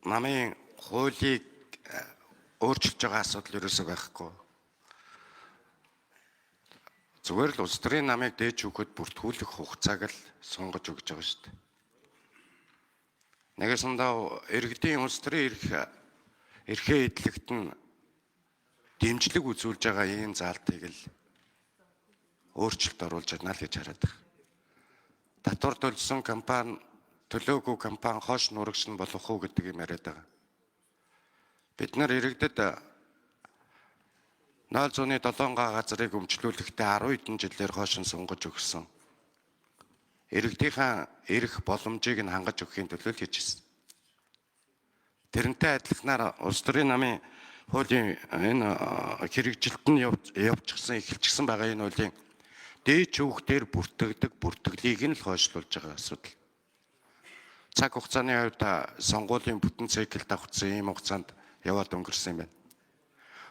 намын хуулийг өөрчилж байгаа асуудал ерөөсөө байхгүй. Зүгээр л улс төрийн намыг дээж өгөхөд бүртгүүлэх хугацааг л сонгож өгч байгаа шүү дээ. Нэгэсэндээ иргэдийн улс төрийн эрхээ эдлэгт нь дэмжлэг үзүүлж байгаа ийм заалтыг л өөрчлөлт оруулж чадна л гэж хараад байна. Татвар төлсөн компани, төлөөгүй компани хоош нурагш нь болох уу гэдэг юм яриад байгаа. Бид нар иргэдэд 0.7 газрыг өмчлүүлэхдээ 10 хэдэн жилээр хойш нь сунгаж өгсөн. Иргэдийнхээ эрх боломжийг нь хангаж өгөхийн төлөө л хийжсэн. Тэрнтэй адилханаар улс төрийн намын хуулийн энэ хэрэгжилт нь явчихсан, эхэлчихсэн байгаа энэ хуулийн дээд шүүхтэр бүртгэдэг бүртгэлийг нь л хойшлуулж байгаа асуудал. Цаг хугацааны хувьд сонгуулийн бүтэн цикл давхцсан ийм хугацаанд яваад өнгөрсөн юм байна.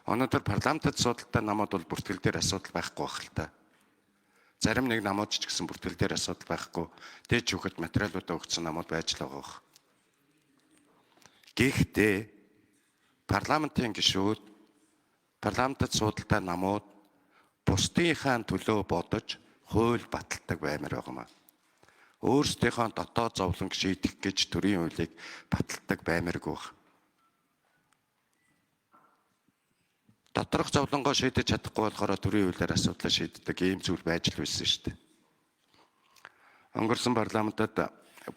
Өнөөдөр парламентд судалтай намууд бол бүртгэл дээр асуудал байхгүй байх л та. Зарим нэг намууд ч гэсэн бүртгэл дээр асуудал байхгүй. Дээд шүүхэд материалуудаа өгсөн намууд байж л байгаа. Гэхдээ парламентын гишүүд, парламентд судалтай намууд бусдынхаа төлөө бодож хууль баталдаг баймар байгаа маа. Өөрсдийнхөө дотоод зовлонг шийдэх гэж төрийн хуулийг баталдаг баймаргүй байна. Доторх зовлонгоо шийдэж чадахгүй болохоор төрийн хуулиар асуудлаа шийддэг ийм зүйл байж л байсан шүү дээ. Өнгөрсөн парламентод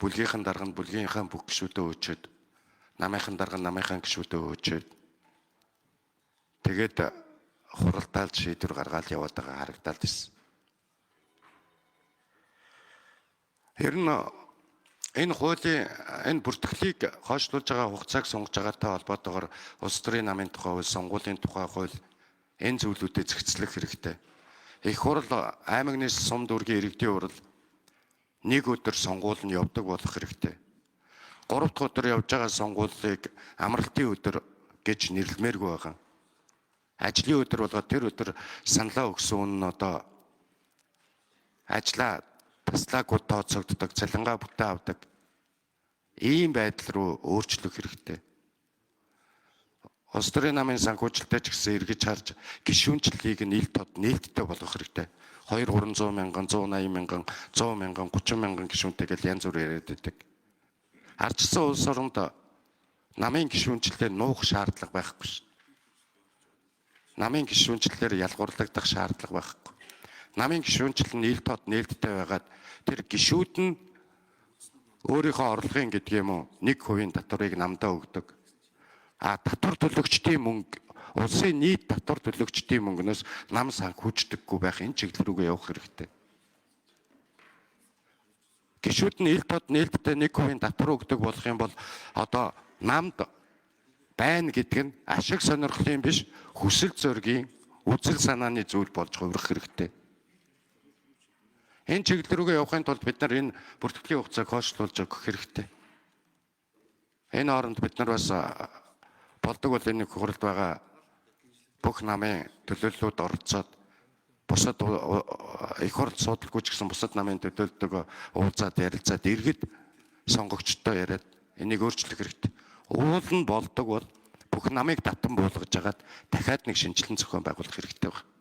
бүлгийнхэн дарга нь бүлгийнхаа бүх гишүүдөө өчөөд, намынхан дарга нь намынхан гишүүдөө өчөөд тэгээд хуралдаалж шийдвэр гаргаад яваад байгаа харагдаад байна. Ер нь энэ хуулийн энэ бүртгэлийг хойшлуулж байгаа хугацааг сонгож байгаатай холбоотойгоор улс төрийн намын тухай хууль, сонгуулийн тухай хууль энэ зүйлүүдэд зохицлох хэрэгтэй. Их хурл аймаг нийслэл сум дүүргийн иргэдийн хурл нэг өдөр сонгуул нь явдаг болох хэрэгтэй. 3 дахь өдөр явж байгаа сонгуулийг амралтын өдөр гэж нэрлэмээргүй байгаа. Ажлын өдөр болгоод тэр өдөр саналаа өгсөн нь одоо ажлаа таслаагүй тооцогддог, цалингаа бүтэн авдаг ийм байдал руу өөрчлөх хэрэгтэй. Улс төрийн намын санхүүжилттэй ч гэсэн эргэж харж гишүүнчлэлийг нь ил тод нээлттэй болгох хэрэгтэй. 200 мянган, 180 мянган, 100 мянган, 30 мянган гишүүнтэй гэж янз бүр яриад байдаг. Ардчилсан улс оронд намын гишүүнчлэлээр нуух шаардлага байхгүй шүү. Намын гишүүнчлэлээр ялгуурлагдах шаардлага байхгүй. Намын гишүүнчлэл нь ил тод нээлттэй байгаад тэр гишүүд нь өөрийнхөө орлогын гэдэг юм уу 1% татварыг намдаа өгдөг. Татвар төлөгчдийн мөнгө, улсын нийт татвар төлөгчдийн мөнгнөөс нам санхүүждэггүй байх энэ чиглэл рүүгээ явах хэрэгтэй. Гишүүд нь ил тод нээлттэй 1% татвар өгдөг болох юм бол одоо намд байна гэдэг нь ашиг сонирхлын биш хүсэл зоригийн үзэл санааны зүйл болж хувирах хэрэгтэй. Энэ чиглэл рүүгээ явахын тулд бид нар энэ бүртгэлийн хугацааг хойшлуулж өгөх хэрэгтэй. Энэ хооронд бид нар бас болдог бол энэ хуралд байгаа бүх намын төлөөллүүд оролцоод бусад их хурл судалгүй ч гэсэн бусад намын төлөөлөлтөг уулзаад ярилцаад иргэд сонгогчтой яриад энийг өөрчлөх хэрэгтэй. Уул нь болдог бол бүх намыг татан буулгаж агаад дахиад нэг шинжилэн зохион байгуулах хэрэгтэй байна.